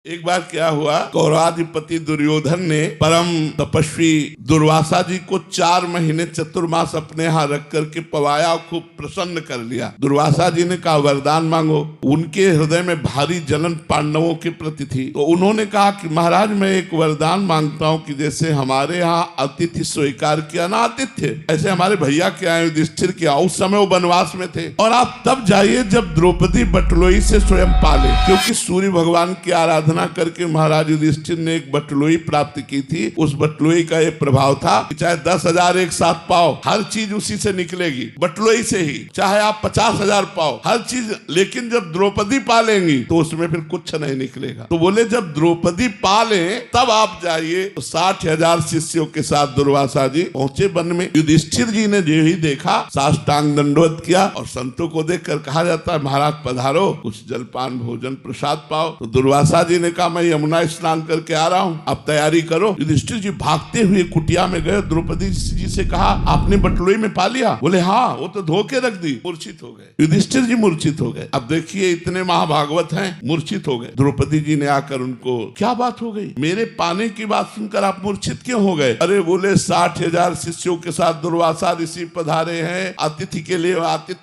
एक बार क्या हुआ, कौरवाधिपति दुर्योधन ने परम तपस्वी दुर्वासा जी को 4 महीने चतुर्मास अपने यहाँ रख करके पवाया और खूब प्रसन्न कर लिया। दुर्वासा जी ने कहा वरदान मांगो। उनके हृदय में भारी जलन पांडवों के प्रति थी, तो उन्होंने कहा कि महाराज मैं एक वरदान मांगता हूँ कि जैसे हमारे यहाँ अतिथि स्वीकार किया ना आतिथ्य, ऐसे हमारे भैया के आए युधिष्ठिर के उस समय वो वनवास में थे, और आप तब जाइए जब द्रौपदी बटलोई से स्वयं पाले, क्योंकि सूर्य भगवान की आराधना करके महाराज युधिष्ठिर ने एक बटलोई प्राप्त की थी। उस बटलोई का एक प्रभाव था कि चाहे 10,000 एक साथ पाओ, हर चीज उसी से निकलेगी, बटलोई से ही। चाहे आप 50,000 पाओ, हर चीज, लेकिन जब द्रौपदी पालेंगी तो उसमें फिर कुछ नहीं निकलेगा। तो बोले जब द्रौपदी पाले तब आप जाइए। तो 60,000 शिष्यों के साथ दुर्वासा जी पहुंचे वन में। युधिष्ठिर जी ने जो ही देखा साष्टांग दंडवत किया, और संतों को देखकर कहा जाता है महाराज पधारो, कुछ जलपान भोजन प्रसाद पाओ। तो दुर्वासा जी ने कहा मैं यमुना स्नान करके आ रहा हूँ, आप तैयारी करो। युधिष्ठिर जी भागते हुए कुटिया में गए, द्रौपदी जी से कहा आपने बटलोई में पा लिया? बोले हाँ, वो तो धो के रख दी। मूर्छित हो गए, युधिष्ठिर जी मूर्छित हो गए। अब देखिए इतने महाभागवत हैं, मूर्छित हो गए। द्रौपदी जी ने आकर उनको क्या बात हो गई, मेरे पाने की बात सुनकर आप मूर्छित क्यों हो गए? अरे बोले 60,000 शिष्यों के साथ दुर्वासा ऋषि पधारे हैं, आतिथ्य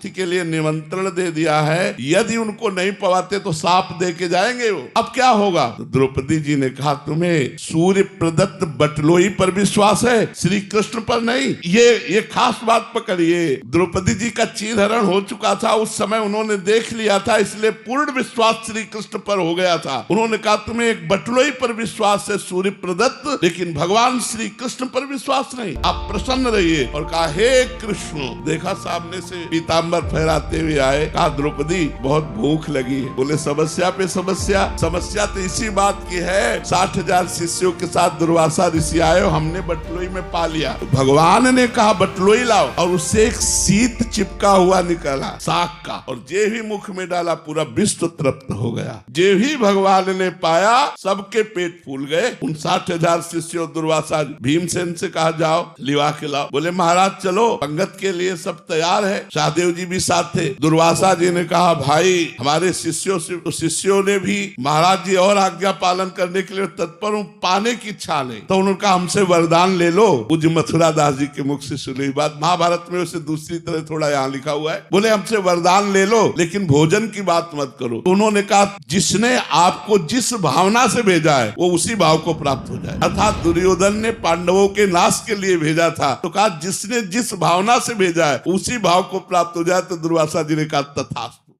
के लिए निमंत्रण दे दिया है, यदि उनको नहीं पवाते तो साप दे के जाएंगे वो, अब क्या होगा? तो द्रौपदी जी ने कहा तुम्हें सूर्य प्रदत्त बटलोई पर विश्वास है, श्री कृष्ण पर नहीं। ये खास बात पकड़िए। द्रौपदी जी का चीरहरण हो चुका था, उस समय उन्होंने देख लिया था, इसलिए पूर्ण विश्वास श्री कृष्ण पर हो गया था। उन्होंने कहा तुम्हें एक बटलोई पर विश्वास है सूर्य प्रदत्त, लेकिन भगवान श्री कृष्ण पर विश्वास नहीं, आप प्रसन्न रहिए। और कहा हे कृष्ण, देखा सामने से पीताम्बर फहराते हुए आए। कहा द्रौपदी बहुत भूख लगी है। बोले समस्या पे समस्या तो इसी बात की है, 60,000 शिष्यों के साथ दुर्वासा ऋषि आए, हमने बटलोई में पा लिया। तो भगवान ने कहा बटलोई लाओ, और उससे एक शीत चिपका हुआ निकला साग का, और जे ही मुख में डाला पूरा विश्व तृप्त हो गया। जे ही भगवान ने पाया सबके पेट फूल गए। उन 60,000 शिष्यों दुर्वासा भीमसेन से कहा जाओ लिवा के लाओ। बोले महाराज चलो, पंगत के लिए सब तैयार है। सहदेव जी भी साथ थे। दुर्वासा जी ने कहा भाई हमारे शिष्यों ने भी महाराज जी और आज्ञा पालन करने के लिए तत्पर हूँ, पाने की इच्छा नहीं। तो उन्होंने कहा हमसे वरदान ले लो। पूज्य मथुरा दास जी के मुख से सुनी बात, महाभारत में उसे दूसरी तरह थोड़ा यहाँ लिखा हुआ है। बोले हमसे वरदान ले लो, लेकिन भोजन की बात मत करो। तो उन्होंने कहा जिसने आपको जिस भावना से भेजा है वो उसी भाव को प्राप्त हो जाए। अर्थात दुर्योधन ने पांडवों के नाश के लिए भेजा था, तो कहा जिसने जिस भावना से भेजा है उसी भाव को प्राप्त हो जाए। तो दुर्वासा जी ने कहा तथास्तु।